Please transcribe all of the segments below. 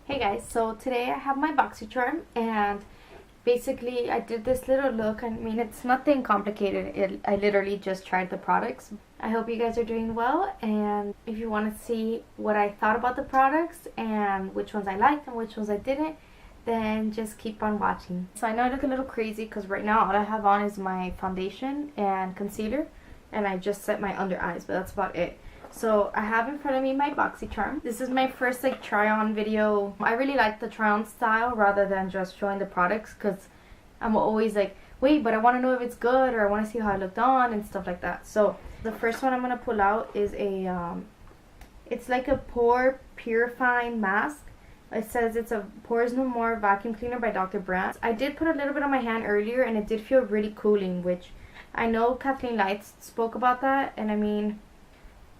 Hey guys, so today I have my Boxycharm and basically I did this little look. I mean, it's nothing complicated. I literally just tried the products. I hope you guys are doing well, and if you want to see what I thought about the products and which ones I liked and which ones I didn't, then just keep on watching. So I know I look a little crazy because right now all I have on is my foundation and concealer, and I just set my under eyes, but that's about it. So I have in front of me my Boxycharm. This is my first try on video. I really like the try on style rather than just showing the products, because I'm always like, wait, but I want to know if it's good, or I want to see how it looked on and stuff like that. So the first one I'm going to pull out is it's like a pore purifying mask. It says it's a Pores No More vacuum cleaner by Dr. Brandt. I did put a little bit on my hand earlier and it did feel really cooling, which I know Kathleen Lights spoke about that, and I mean,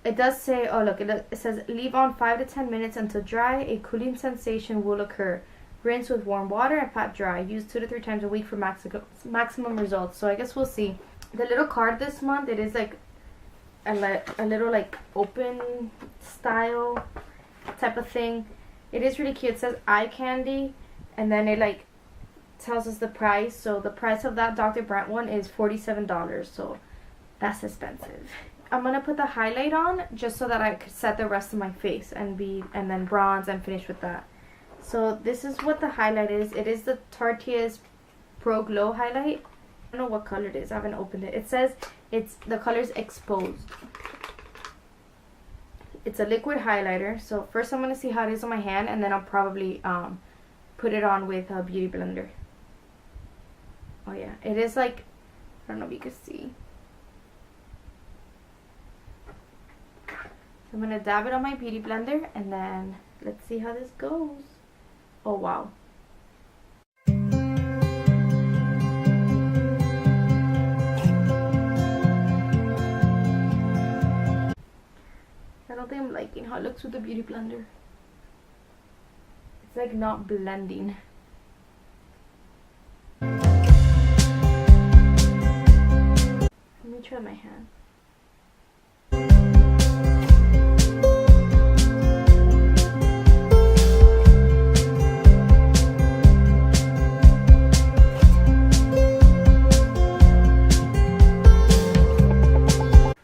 it does say, oh look, it says leave on 5 to 10 minutes until dry. A cooling sensation will occur. Rinse with warm water and pat dry. Use 2 to 3 times a week for maximum results. So I guess we'll see. The little card this month, it is like a little like open style type of thing. It is really cute. It says eye candy, and then it like tells us the price. So the price of that Dr. Brandt one is $47. So that's expensive. I'm gonna put the highlight on just so that I could set the rest of my face and then bronze and finish with that. So this is what the highlight is. It is the Tarte's Pro Glow highlight. I don't know what color it is. I haven't opened it. It says the color's exposed. It's a liquid highlighter. So first I'm gonna see how it is on my hand, and then I'll probably put it on with a beauty blender. Oh yeah, it is like, I don't know if you can see. So I'm going to dab it on my beauty blender, and then let's see how this goes. Oh wow. I don't think I'm liking how it looks with the beauty blender. It's like not blending. Let me try my hand.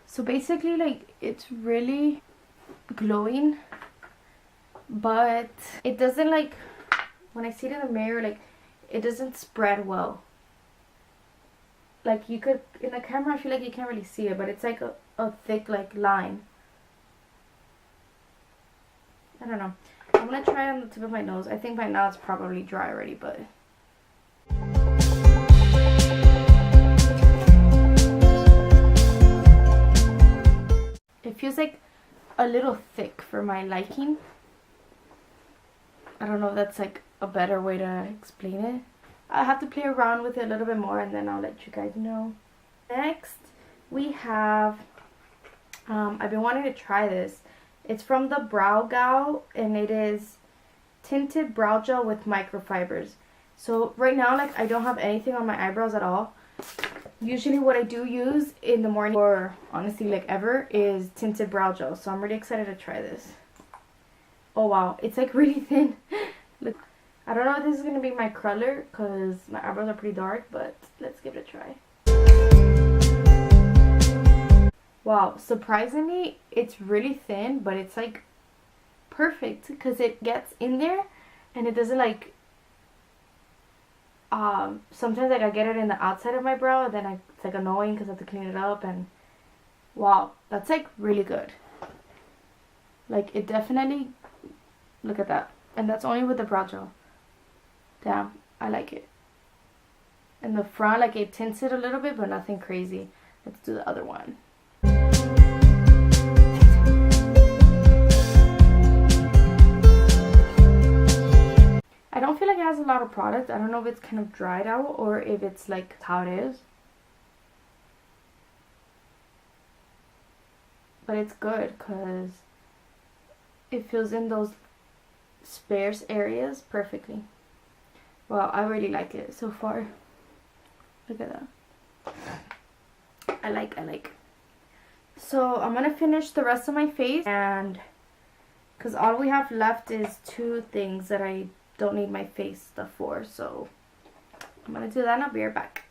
So basically, like, it's really glowing, but it doesn't, like, when I see it in the mirror, like, it doesn't spread well. Like, you could, in the camera, I feel like you can't really see it, but it's like a thick, like, line. I don't know. I'm gonna try it on the tip of my nose. I think by now it's probably dry already, but it feels like a little thick for my liking. I don't know if that's like a better way to explain it. I have to play around with it a little bit more, and then I'll let you guys know. Next we have I've been wanting to try this. It's from the Brow Gal, and it is tinted brow gel with microfibers. So right now, like, I don't have anything on my eyebrows at all. Usually what I do use in the morning, or honestly like ever, is tinted brow gel. So I'm really excited to try this. Oh wow, it's like really thin. Look, I don't know if this is going to be my color because my eyebrows are pretty dark, but let's give it a try. Wow, surprisingly it's really thin, but it's like perfect because it gets in there and it doesn't like sometimes like I get it in the outside of my brow, and then it's like annoying because I have to clean it up. And wow, that's like really good. Like, it definitely, look at that, and that's only with the brow gel. Damn, I like it. In the front, like, it tints it a little bit, but nothing crazy. Let's do the other one. I don't feel like it has a lot of product. I don't know if it's kind of dried out or if it's like how it is. But it's good because it fills in those sparse areas perfectly. Well, I really like it so far. Look at that. I like. So I'm gonna finish the rest of my face and because all we have left is 2 things that I don't need my face stuff for. So I'm gonna do that and I'll be right back.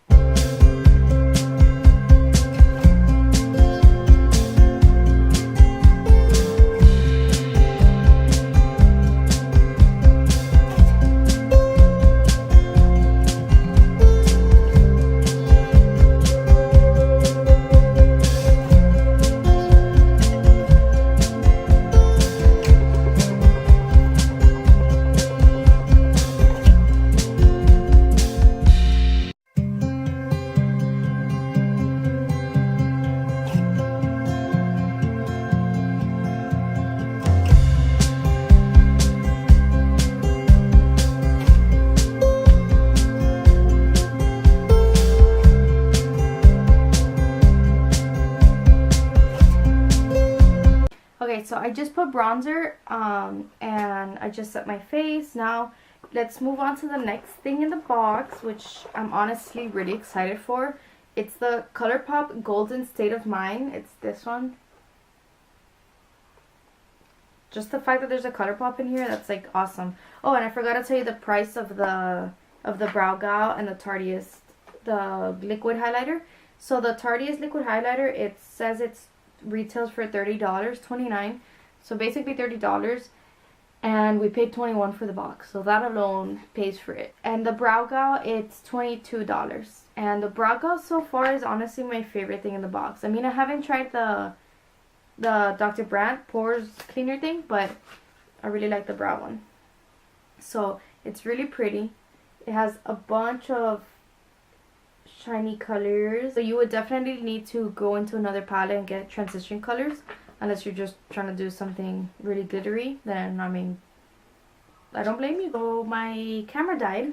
Okay, so I just put bronzer and I just set my face. Now let's move on to the next thing in the box, which I'm honestly really excited for. It's the ColourPop Golden State of Mind. It's this one. Just the fact that there's a ColourPop in here, that's like awesome. Oh, and I forgot to tell you the price of the Brow Gel and the Tarteist, the liquid highlighter. So the Tarteist liquid highlighter, it says it's retails for $30, $29, so basically $30, and we paid $21 for the box, so that alone pays for it. And the Brow Gel, it's $22, and the Brow Gel so far is honestly my favorite thing in the box. I mean, I haven't tried the Dr. Brandt pores cleaner thing, but I really like the brow one. So it's really pretty. It has a bunch of shiny colors, so you would definitely need to go into another palette and get transition colors, unless you're just trying to do something really glittery. Then I mean, I don't blame you. So my camera died,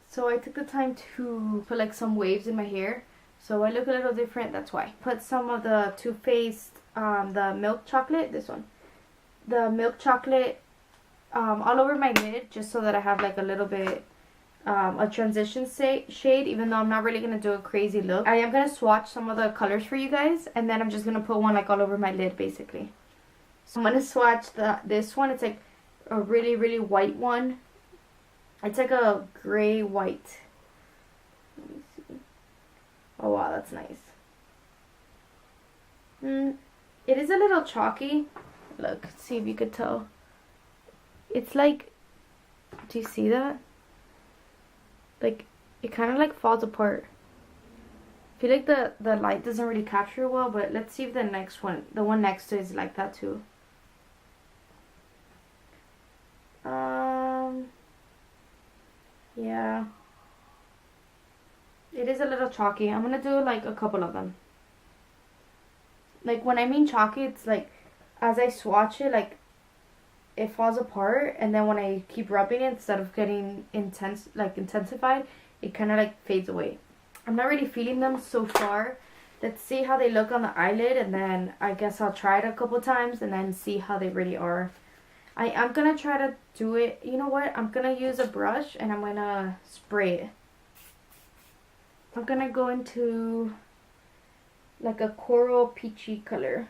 so I took the time to put like some waves in my hair, so I look a little different. That's why. Put some of the Too Faced the milk chocolate, this one, the milk chocolate all over my lid, just so that I have like a little bit a transition shade, even though I'm not really going to do a crazy look. I am going to swatch some of the colors for you guys, and then I'm just going to put one like all over my lid basically. So I'm going to swatch this one. It's like a really, really white one. It's like a gray white. Let me see. Oh wow, that's nice. It is a little chalky. Look, see if you could tell. It's like, do you see that? Like, it kind of like falls apart. I feel like the light doesn't really capture it well, but let's see if the next one, the one next to it, is like that too. Yeah. It is a little chalky. I'm gonna do like a couple of them. Like, when I mean chalky, it's like, as I swatch it, like, it falls apart, and then when I keep rubbing it, instead of getting intensified, it kind of like fades away. I'm not really feeling them so far. Let's see how they look on the eyelid, and then I guess I'll try it a couple times and then see how they really are. I'm gonna try to do it. You know what? I'm gonna use a brush and I'm gonna spray it. I'm gonna go into like a coral peachy color.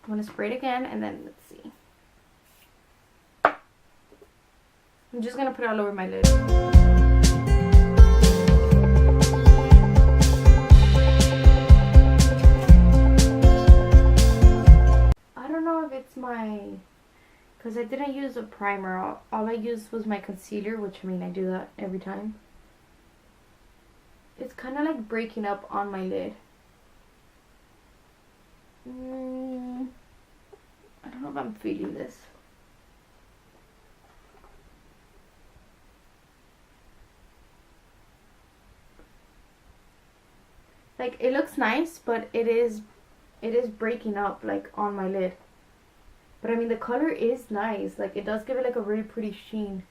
I'm gonna spray it again, and then let's see. I'm just gonna put it all over my lid. I don't know if it's my, because I didn't use a primer. All I used was my concealer, which, I mean, I do that every time. It's kind of like breaking up on my lid. I don't know if I'm feeling this. Like, it looks nice, but it is breaking up like on my lid. But I mean, the color is nice. Like, it does give it like a really pretty sheen.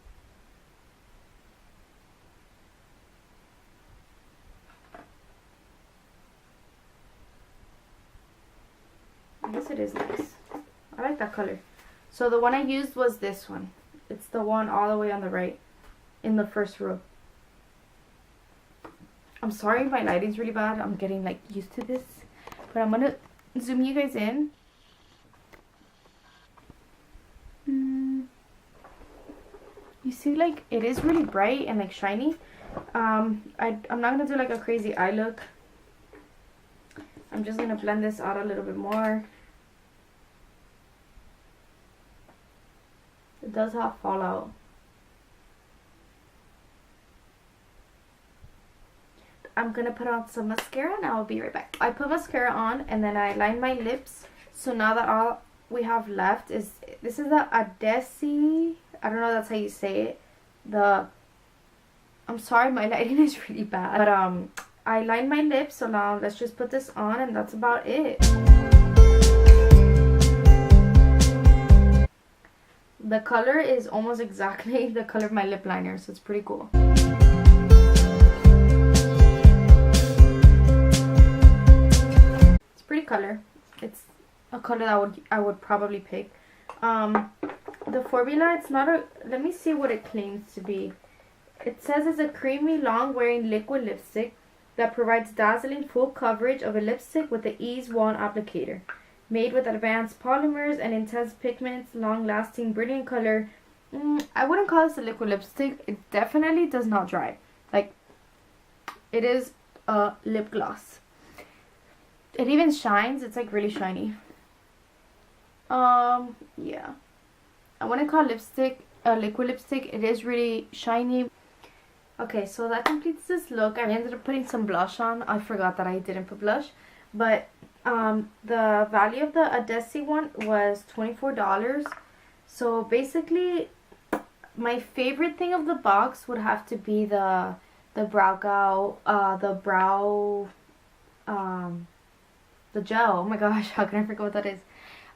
I guess it is nice. I like that color. So the one I used was this one. It's the one all the way on the right, in the first row. I'm sorry my lighting's really bad. I'm getting like used to this. But I'm gonna zoom you guys in. You see, like, it is really bright and like shiny. I'm not gonna do like a crazy eye look. I'm just gonna blend this out a little bit more. It does have fallout. I'm gonna put on some mascara and I'll be right back. I put mascara on and then I line my lips. So now that all we have left is, this is the Adesi, I don't know if that's how you say it. I'm sorry, my lighting is really bad. But I line my lips, so now let's just put this on and that's about it. The color is almost exactly the color of my lip liner, so it's pretty cool. It's a pretty color. It's a color that I would probably pick. The formula, it's not a, let me see what it claims to be. It says it's a creamy, long-wearing liquid lipstick that provides dazzling full coverage of a lipstick with the Ease Wand applicator. Made with advanced polymers and intense pigments, long-lasting, brilliant color. I wouldn't call this a liquid lipstick. It definitely does not dry. Like, it is a lip gloss. It even shines. It's like really shiny. Yeah. I wouldn't call lipstick a liquid lipstick. It is really shiny. Okay, so that completes this look. I ended up putting some blush on. I forgot that I didn't put blush. But the value of the Adesi one was $24. So basically, my favorite thing of the box would have to be the brow the gel. Oh my gosh, how can I forget what that is?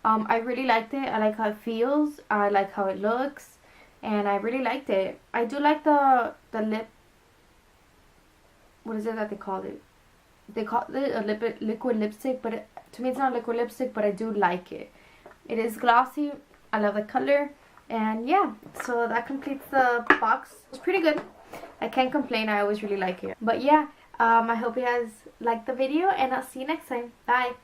I really liked it. I like how it feels. I like how it looks, and I really liked it. I do like the lip. What is it that they call it? They call it a liquid lipstick, but to me it's not liquid lipstick, but I do like it. It is glossy. I love the color, and yeah. So that completes the box. It's pretty good. I can't complain. I always really like it. But yeah, I hope you guys liked the video, and I'll see you next time. Bye.